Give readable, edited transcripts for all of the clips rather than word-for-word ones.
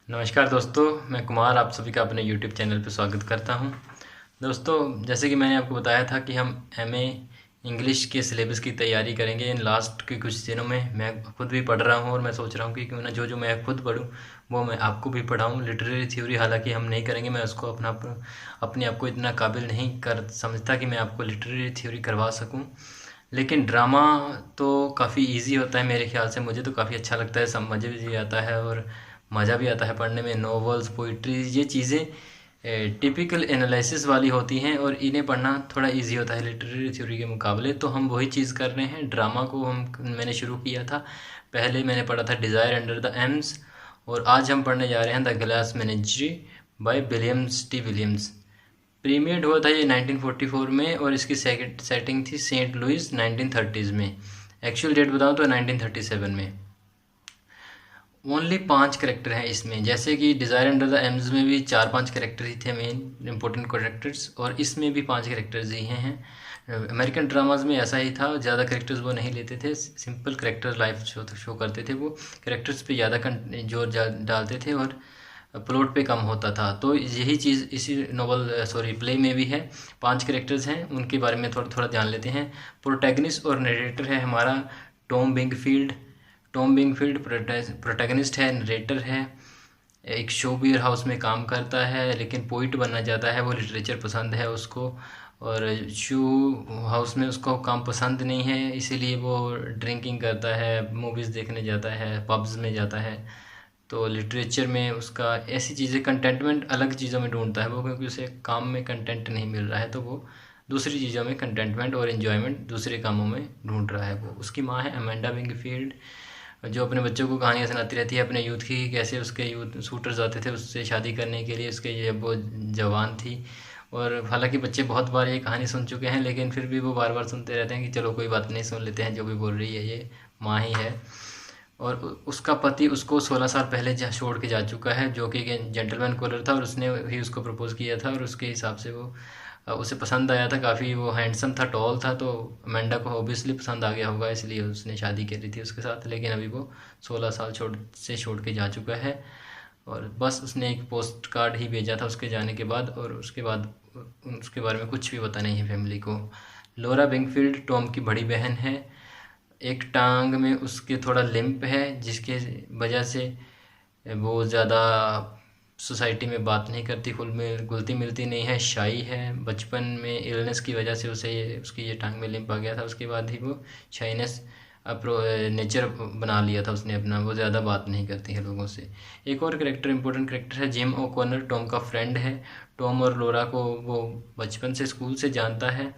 नमस्कार दोस्तों, मैं कुमार आप सभी का अपने YouTube चैनल पर स्वागत करता हूं। दोस्तों, जैसे कि मैंने आपको बताया था कि हम एमए इंग्लिश के सिलेबस की तैयारी करेंगे। इन लास्ट के कुछ दिनों में मैं खुद भी पढ़ रहा हूं और मैं सोच रहा हूं कि क्यों ना जो मैं खुद पढूं वो मैं आपको भी पढ़ाऊं। लिटरेरी थ्योरी हालांकि हम नहीं करेंगे, मैं उसको अपने आप को इतना काबिल नहीं कर समझता कि मैं आपको लिटरेरी थ्योरी करवा सकूँ। लेकिन ड्रामा तो काफ़ी इजी होता है मेरे ख्याल से, मुझे तो काफ़ी अच्छा लगता है, समझ भी आता है और मज़ा भी आता है पढ़ने में। नॉवेल्स, पोइट्री, ये चीज़ें टिपिकल एनालिसिस वाली होती हैं और इन्हें पढ़ना थोड़ा इजी होता है लिटरेरी थ्योरी के मुकाबले। तो हम वही चीज़ कर रहे हैं। ड्रामा को मैंने शुरू किया था, पहले मैंने पढ़ा था डिज़ायर अंडर द एम्स, और आज हम पढ़ने जा रहे हैं the Glass Menagerie by Williams T Williams. Premiered हुआ था ये 1944 में और इसकी सेटिंग थी सेंट लुइस 1930s में। एक्चुअल डेट बताऊँ तो 1937 में। ओनली 5 करेक्टर हैं इसमें, जैसे कि डिज़ायर अंडर द एम्स में भी 4-5 करेक्टर ही थे मेन इंपॉर्टेंट करेक्टर्स, और इसमें भी 5 करेक्टर्स ही हैं। अमेरिकन ड्रामाज में ऐसा ही था, ज़्यादा करेक्टर्स वो नहीं लेते थे, सिंपल करेक्टर लाइफ शो करते थे। वो करेक्टर्स पे ज़्यादा जोर डालते थे और प्लॉट पे कम होता था। तो यही चीज़ इसी प्ले में भी है। 5 करेक्टर्स हैं, उनके बारे में थोड़ा थोड़ा जान लेते हैं। प्रोटैगनिस्ट और नरेटर है हमारा टॉम बिंगफील्ड। टॉम बिंगफील्ड प्रोटैगनिस्ट है, नरेटर है। एक शोबियर हाउस में काम करता है लेकिन पोइट बनना चाहता है, वो लिटरेचर पसंद है उसको, और शू हाउस में उसको काम पसंद नहीं है, इसीलिए वो ड्रिंकिंग करता है, मूवीज़ देखने जाता है, पब्स में जाता है। तो लिटरेचर में उसका ऐसी चीज़ें कंटेंटमेंट अलग चीज़ों में ढूंढता है वो, क्योंकि उसे काम में कंटेंट नहीं मिल रहा है तो वो दूसरी चीज़ों में कंटेंटमेंट और इन्जॉयमेंट दूसरे कामों में ढूंढ रहा है। वो उसकी माँ है अमेंडा विंगफील्ड, जो अपने बच्चों को कहानियाँ सुनाती रहती है अपने यूथ की, कैसे उसके यूथ शूटर्स आते थे उससे शादी करने के लिए, उसके ये वो जवान थी। और हालांकि बच्चे बहुत बार ये कहानी सुन चुके हैं लेकिन फिर भी वो बार बार सुनते रहते हैं कि चलो कोई बात नहीं, सुन लेते हैं, जो भी बोल रही है ये माँ ही है। और उसका पति उसको 16 साल पहले छोड़ के जा चुका है, जो कि एक जेंटलमैन कॉलर था और उसने ही उसको प्रपोज किया था, और उसके हिसाब से वो उसे पसंद आया था काफ़ी, वो हैंडसम था, टॉल था, तो अमेंडा को ऑब्वियसली पसंद आ गया होगा, इसलिए उसने शादी करी थी उसके साथ। लेकिन अभी वो 16 साल छोड़ के जा चुका है, और बस उसने एक पोस्ट कार्ड ही भेजा था उसके जाने के बाद, और उसके बाद उसके बारे में कुछ भी पता नहीं है फैमिली को। लोरा बिंगफील्ड टॉम की बड़ी बहन है। एक टांग में उसके थोड़ा लिम्प है जिसके वजह से वो ज़्यादा सोसाइटी में बात नहीं करती, खुल में घुलती मिलती नहीं है, शाई है। बचपन में इलनेस की वजह से उसकी ये टांग में लिम्प आ गया था, उसके बाद ही वो शाइनेस नेचर बना लिया था उसने अपना, वो ज़्यादा बात नहीं करती है लोगों से। एक और करेक्टर इंपॉर्टेंट करेक्टर है जिम ओकॉनर, टॉम का फ्रेंड है। टॉम और लोरा को वो बचपन से स्कूल से जानता है।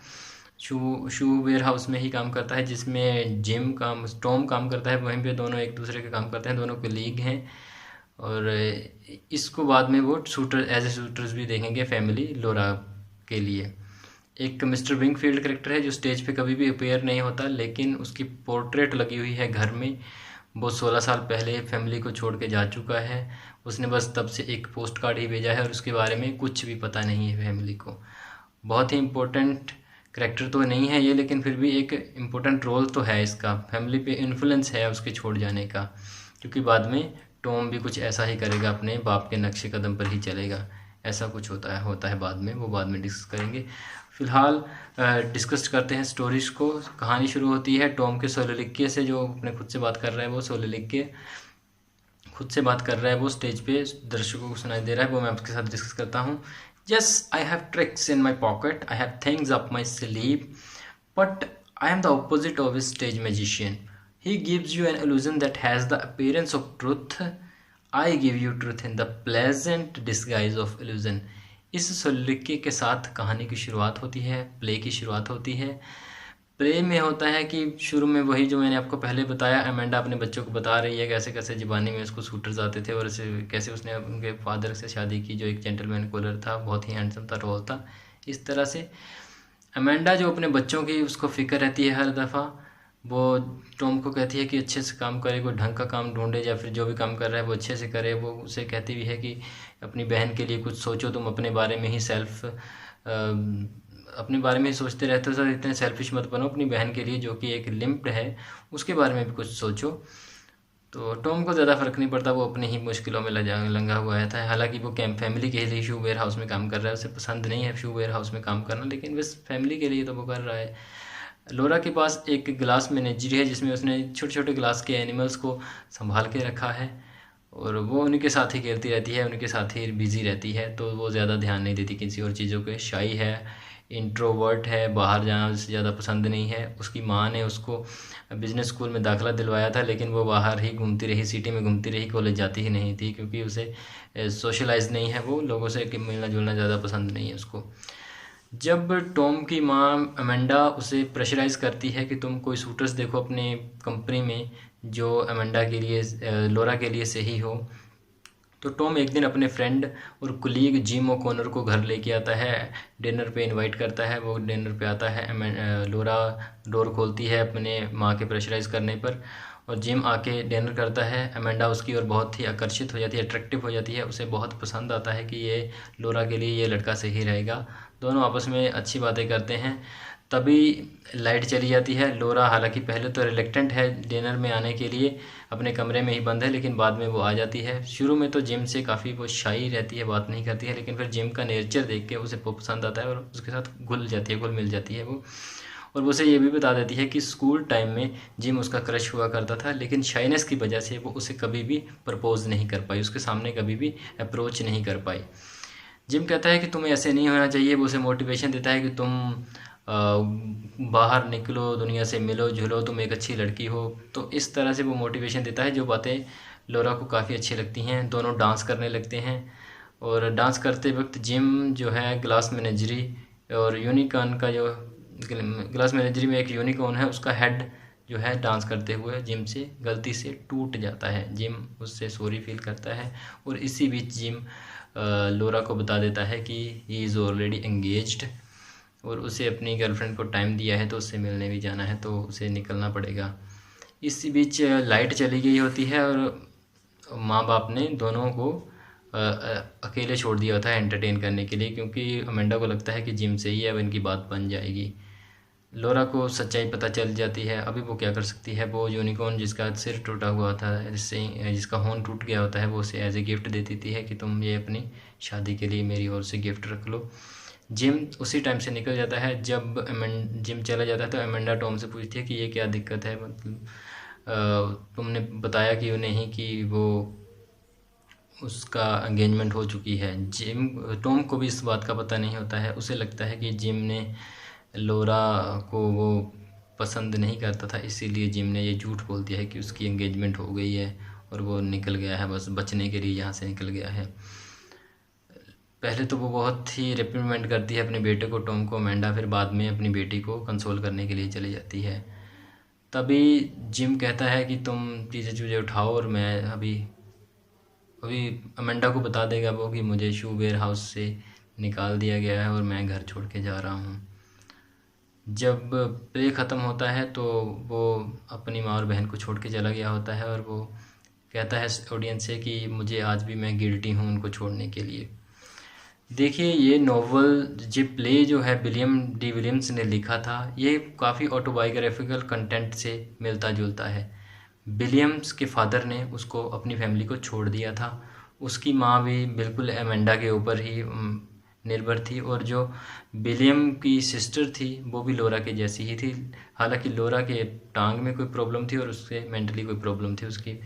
शू वेयर हाउस में ही काम करता है जिसमें टॉम काम करता है, वहीं पे दोनों एक दूसरे के काम करते हैं, दोनों कलीग हैं। और इसको बाद में वो शूटर एज ए शूटर्स भी देखेंगे फैमिली लोरा के लिए। एक मिस्टर विंगफील्ड करेक्टर है जो स्टेज पे कभी भी अपेयर नहीं होता, लेकिन उसकी पोर्ट्रेट लगी हुई है घर में। वो 16 साल पहले फैमिली को छोड़ के जा चुका है, उसने बस तब से एक पोस्ट कार्ड ही भेजा है और उसके बारे में कुछ भी पता नहीं है फैमिली को। बहुत ही इम्पोर्टेंट करेक्टर तो नहीं है ये, लेकिन फिर भी एक इम्पोर्टेंट रोल तो है इसका, फैमिली पे इन्फ्लुएंस है उसके छोड़ जाने का, क्योंकि बाद में टॉम भी कुछ ऐसा ही करेगा, अपने बाप के नक्शे कदम पर ही चलेगा। ऐसा कुछ होता है बाद में, वो बाद में डिस्कस करेंगे। फिलहाल डिस्कस करते हैं स्टोरीज को। कहानी शुरू होती है टॉम के सोलोलिक्य से, जो अपने खुद से बात कर रहा है, वो सोलोलिक्य खुद से बात कर रहा है, वो स्टेज पे दर्शकों को सुनाई दे रहा है, वो मैं आपके साथ डिस्कस करता हूँ। Yes, I have tricks in my pocket, I have things up my sleeve, but I am the opposite of a stage magician. He gives you an illusion that has the appearance of truth. I give you truth in the pleasant disguise of illusion. इस सोलिक्य के साथ कहानी की शुरुआत होती है, play की शुरुआत होती है। प्ले में होता है कि शुरू में वही जो मैंने आपको पहले बताया, अमेंडा अपने बच्चों को बता रही है कैसे कैसे ज़बानी में उसको शूटर्स आते थे, और कैसे उसने उनके फादर से शादी की जो एक जेंटलमैन कॉलर था, बहुत ही हैंडसम था, रोल था। इस तरह से अमेंडा जो अपने बच्चों की उसको फ़िक्र रहती है हर दफ़ा, वो टॉम को कहती है कि अच्छे से काम करे, कोई ढंग का काम ढूंढे, या फिर जो भी काम कर रहा है वो अच्छे से करे। वो उसे कहती भी है कि अपनी बहन के लिए कुछ सोचो, तुम अपने बारे में ही अपने बारे में ही सोचते रहते हो सर, इतने सेल्फिश मत बनो, अपनी बहन के लिए जो कि एक लिम्प्ड है उसके बारे में भी कुछ सोचो। तो टॉम को ज़्यादा फ़र्क नहीं पड़ता, वो अपनी ही मुश्किलों में लंगा हुआ था। हालांकि वो कैंप फैमिली के लिए शू वेयर हाउस में काम कर रहा है, उसे पसंद नहीं है शू वेयर हाउस में काम करना, लेकिन बस फैमिली के लिए तो वो कर रहा है। लोरा के पास एक ग्लास मेनेजरी है जिसमें उसने छोटे छोटे ग्लास के एनिमल्स को संभाल के रखा है और वो उनके साथ ही खेलती रहती है, उनके साथ ही बिज़ी रहती है, तो वो ज़्यादा ध्यान नहीं देती किसी और चीज़ों पे। शाई है, इंट्रोवर्ट है, बाहर जाना उसे ज़्यादा पसंद नहीं है। उसकी माँ ने उसको बिज़नेस स्कूल में दाखिला दिलवाया था, लेकिन वो बाहर ही घूमती रही, सिटी में घूमती रही, कॉलेज जाती ही नहीं थी क्योंकि उसे सोशलाइज नहीं है, वो लोगों से मिलना जुलना ज़्यादा पसंद नहीं है उसको। जब टॉम की माँ अमेंडा उसे प्रेशराइज़ करती है कि तुम कोई सूटर्स देखो अपने कंपनी में जो अमेंडा के लिए लोरा के लिए सही हो, तो टॉम एक दिन अपने फ्रेंड और कुलीग जिम ओ'कॉनर को घर लेके आता है, डिनर पे इनवाइट करता है। वो डिनर पे आता है, लोरा डोर खोलती है अपने माँ के प्रेशराइज़ करने पर और जिम आके डिनर करता है। अमेंडा उसकी और बहुत ही आकर्षित हो जाती है, अट्रैक्टिव हो जाती है, उसे बहुत पसंद आता है कि ये लोरा के लिए ये लड़का सही रहेगा। दोनों आपस में अच्छी बातें करते हैं। तभी लाइट चली जाती है। लोरा हालांकि पहले तो रिलेक्टेंट है डिनर में आने के लिए, अपने कमरे में ही बंद है, लेकिन बाद में वो आ जाती है। शुरू में तो जिम से काफ़ी वो शाई रहती है, बात नहीं करती है, लेकिन फिर जिम का नेचर देख के उसे पसंद आता है और उसके साथ घुल जाती है, घुल मिल जाती है वो। और वो उसे ये भी बता देती है कि स्कूल टाइम में जिम उसका क्रश हुआ करता था, लेकिन शाइनेस की वजह से वो उसे कभी भी प्रपोज नहीं कर पाई, उसके सामने कभी भी अप्रोच नहीं कर पाई। जिम कहता है कि तुम्हें ऐसे नहीं होना चाहिए, वो उसे मोटिवेशन देता है कि तुम बाहर निकलो, दुनिया से मिलो जुलो, तुम एक अच्छी लड़की हो। तो इस तरह से वो मोटिवेशन देता है, जो बातें लोरा को काफ़ी अच्छी लगती हैं। दोनों डांस करने लगते हैं और डांस करते वक्त जिम जो है ग्लास मेनेजरी और यूनिकॉर्न का जो ग्लास मेनेजरी में एक यूनिकॉर्न है, उसका हेड जो है डांस करते हुए जिम से गलती से टूट जाता है। जिम उससे सॉरी फील करता है और इसी बीच जिम लोरा को बता देता है कि ही इज़ ऑलरेडी एंगेज्ड और उसे अपनी गर्लफ्रेंड को टाइम दिया है, तो उससे मिलने भी जाना है, तो उसे निकलना पड़ेगा। इसी बीच लाइट चली गई होती है और माँ बाप ने दोनों को अकेले छोड़ दिया होता है एंटरटेन करने के लिए, क्योंकि अमेंडा को लगता है कि जिम से ही अब इनकी बात बन जाएगी। लोरा को सच्चाई पता चल जाती है। अभी वो क्या कर सकती है, वो यूनिकॉर्न जिसका सिर टूटा हुआ था, जिसका हॉर्न टूट गया होता है, वो उसे एज ए गिफ्ट दे देती है कि तुम ये अपनी शादी के लिए मेरी ओर से गिफ्ट रख लो। जिम उसी टाइम से निकल जाता है। जब जिम चला जाता है तो अमेंडा टॉम से पूछती है कि ये क्या दिक्कत है, मतलब तुमने बताया कि नहीं कि वो उसका एंगेजमेंट हो चुकी है। टॉम को भी इस बात का पता नहीं होता है। उसे लगता है कि जिम ने लोरा को वो पसंद नहीं करता था, इसीलिए जिम ने ये झूठ बोल दिया है कि उसकी एंगेजमेंट हो गई है और वो निकल गया है, बस बचने के लिए यहाँ से निकल गया है। पहले तो वो बहुत ही रिप्रीमेंट करती है अपने बेटे को, टॉम को, अमेंडा, फिर बाद में अपनी बेटी को कंसोल करने के लिए चली जाती है। तभी जिम कहता है कि तुम चीज़ें उठाओ और मैं अभी अमेंडा को बता देगा वो कि मुझे शू वेयर हाउस से निकाल दिया गया है और मैं घर छोड़ के जा रहा हूँ। जब प्ले ख़त्म होता है तो वो अपनी माँ और बहन को छोड़ के चला गया होता है और वो कहता है ऑडियंस से कि मुझे आज भी मैं गिल्टी हूँ उनको छोड़ने के लिए। देखिए, ये नॉवल जो प्ले जो है विलियम डी विलियम्स ने लिखा था, ये काफ़ी ऑटोबायोग्राफिकल कंटेंट से मिलता जुलता है। विलियम्स के फादर ने उसको अपनी फैमिली को छोड़ दिया था। उसकी माँ भी बिल्कुल अमेंडा के ऊपर ही निर्भर थी और जो विलियम की सिस्टर थी वो भी लोरा के जैसी ही थी। हालांकि लोरा के टांग में कोई प्रॉब्लम थी और उससे मेंटली कोई प्रॉब्लम थी उसकी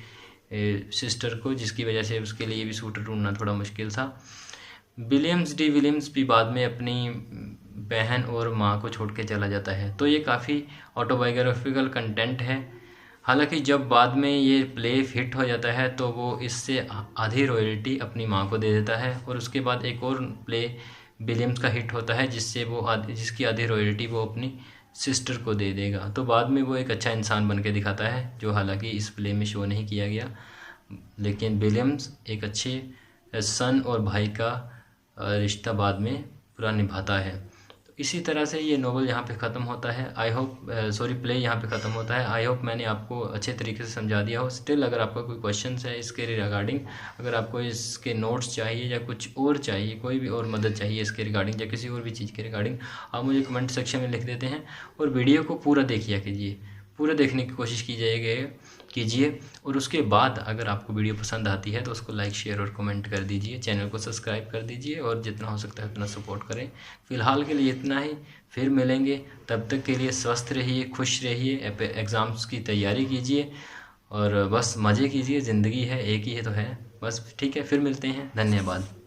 सिस्टर को, जिसकी वजह से उसके लिए भी सूटर ढूंढना थोड़ा मुश्किल था। विलियम्स भी बाद में अपनी बहन और माँ को छोड़ के चला जाता है। तो ये काफ़ी ऑटोबायोग्राफिकल कंटेंट है। हालांकि जब बाद में ये प्ले हिट हो जाता है तो वो इससे आधी रॉयल्टी अपनी माँ को दे देता है और उसके बाद एक और प्ले विलियम्स का हिट होता है जिसकी आधी रॉयल्टी वो अपनी सिस्टर को दे देगा। तो बाद में वो एक अच्छा इंसान बन के दिखाता है, जो हालांकि इस प्ले में शो नहीं किया गया, लेकिन विलियम्स एक अच्छे सन और भाई का रिश्ता बाद में पूरा निभाता है। तो इसी तरह से ये नोवेल यहाँ पे ख़त्म होता है। प्ले यहाँ पे ख़त्म होता है। आई होप मैंने आपको अच्छे तरीके से समझा दिया हो। स्टिल अगर आपका कोई क्वेश्चन है इसके रिगार्डिंग, अगर आपको इसके नोट्स चाहिए या कुछ और चाहिए, कोई भी और मदद चाहिए इसके रिगार्डिंग या किसी और भी चीज़ के रिगार्डिंग, आप मुझे कमेंट सेक्शन में लिख देते हैं। और वीडियो को पूरा देखिए कीजिए, पूरा देखने की कोशिश कीजिएगा कीजिए। और उसके बाद अगर आपको वीडियो पसंद आती है तो उसको लाइक, शेयर और कमेंट कर दीजिए। चैनल को सब्सक्राइब कर दीजिए और जितना हो सकता है उतना सपोर्ट करें। फ़िलहाल के लिए इतना ही, फिर मिलेंगे। तब तक के लिए स्वस्थ रहिए, खुश रहिए, एग्ज़ाम्स की तैयारी कीजिए और बस मज़े कीजिए। ज़िंदगी है, एक ही है तो है बस। ठीक है, फिर मिलते हैं। धन्यवाद।